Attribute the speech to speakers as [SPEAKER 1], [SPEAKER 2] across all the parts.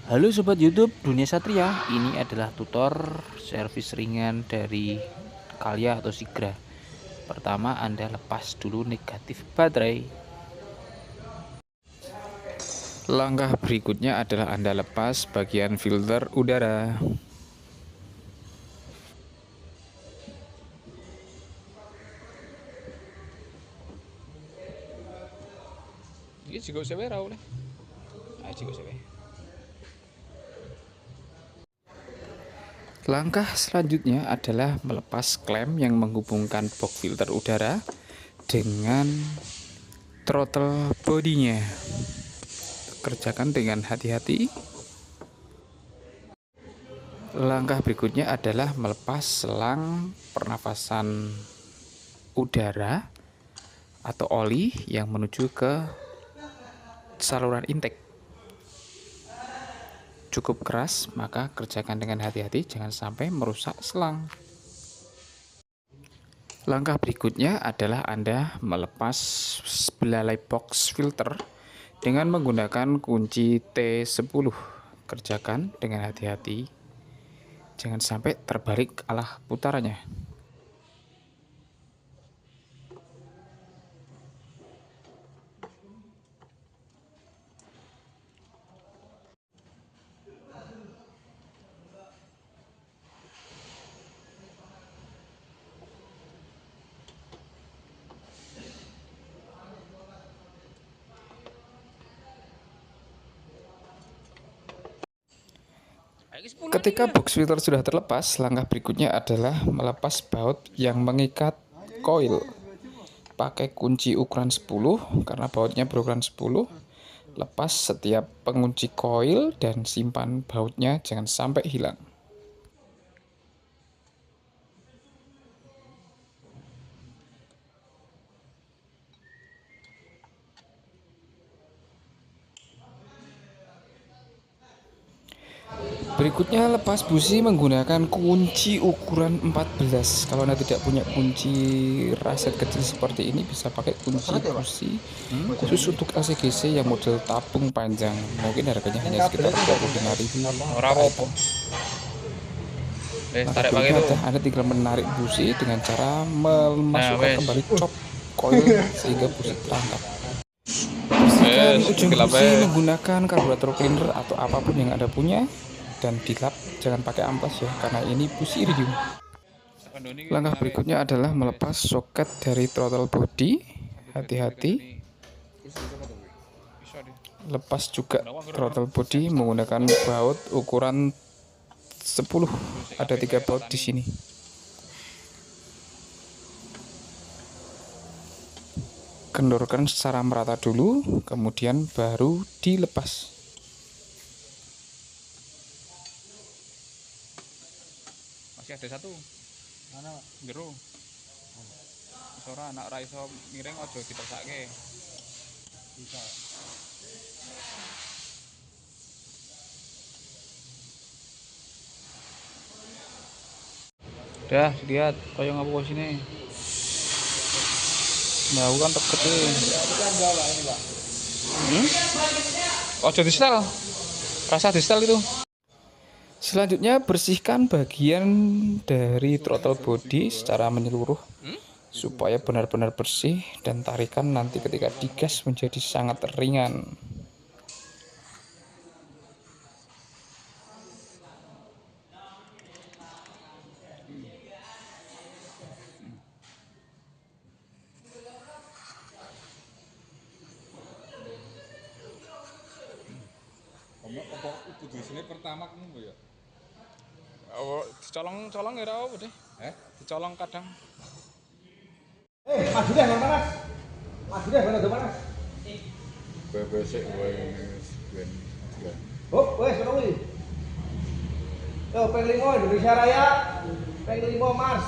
[SPEAKER 1] Halo Sobat YouTube Dunia Satria, ini adalah tutor servis ringan dari Kalya atau Sigra. Pertama, Anda lepas dulu negatif baterai. Langkah berikutnya adalah Anda lepas bagian filter udara. Ini juga sewe ra oleh. Juga sewe. Langkah selanjutnya adalah melepas klem yang menghubungkan box filter udara dengan throttle bodinya. Kerjakan dengan hati-hati. Langkah berikutnya adalah melepas selang pernafasan udara atau oli yang menuju ke saluran intake. Cukup keras, maka kerjakan dengan hati-hati, jangan sampai merusak selang. Langkah berikutnya adalah Anda melepas belalai box filter dengan menggunakan kunci T10. Kerjakan dengan hati-hati, jangan sampai terbalik arah putarannya. Ketika box filter sudah terlepas, langkah berikutnya adalah melepas baut yang mengikat koil. Pakai kunci ukuran 10 karena bautnya berukuran 10. Lepas setiap pengunci koil dan simpan bautnya, jangan sampai hilang. Berikutnya lepas busi menggunakan kunci ukuran 14. Kalau Anda tidak punya kunci raset kecil seperti ini, bisa pakai kunci busi khusus untuk ACGC yang model tabung panjang. Mungkin harganya hanya sekitar 25.000.
[SPEAKER 2] Ora apa-apa.
[SPEAKER 1] Tarik pakai itu. Anda tinggal menarik busi dengan cara memasukkan kembali cop koil sehingga busi terangkat. Bersihkan ujung busi menggunakan karburator cleaner atau apapun yang Anda punya dan dilap, jangan pakai amplas ya, karena ini busi iridium. Langkah berikutnya adalah melepas soket dari throttle body. Hati-hati. Lepas juga throttle body menggunakan baut ukuran 10. Ada 3 baut di sini. Kendorkan secara merata dulu, kemudian baru dilepas.
[SPEAKER 2] Masih ada satu. Mana? Jero. Ora anak ra iso miring aja dipesake. Bisa. Dah, lihat kaya ngapa sini. Nah, aku kan teket iki. Ojo di setel. Rasa di setel itu.
[SPEAKER 1] Selanjutnya bersihkan bagian dari throttle body secara menyeluruh supaya benar-benar bersih dan tarikan nanti ketika digas menjadi sangat ringan.
[SPEAKER 2] Apa kudu sini pertama kamu ya? Oh, dicolong-colong ya apa deh? Dicolong kadang.
[SPEAKER 3] Maju deh, Bang Panas. Maju deh, Bang Panas.
[SPEAKER 2] BBC
[SPEAKER 3] Oh, wes, kono kuwi. Yo, peng 5 Indonesia Raya. Peng 5 Mars.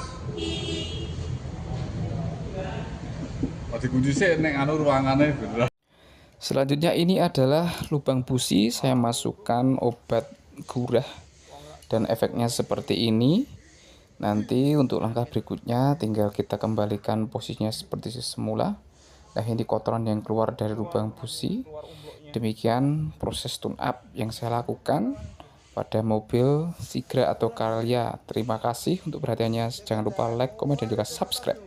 [SPEAKER 2] Masih kunci sih nek anu ruangannya bener.
[SPEAKER 1] Selanjutnya ini adalah lubang busi, saya masukkan obat gurah dan efeknya seperti ini. Nanti untuk langkah berikutnya tinggal kita kembalikan posisinya seperti semula. Nah, ini kotoran yang keluar dari lubang busi Demikian proses tune up yang saya lakukan pada mobil Sigra atau Calya. Terima kasih untuk perhatiannya. Jangan lupa like, komen, dan juga subscribe.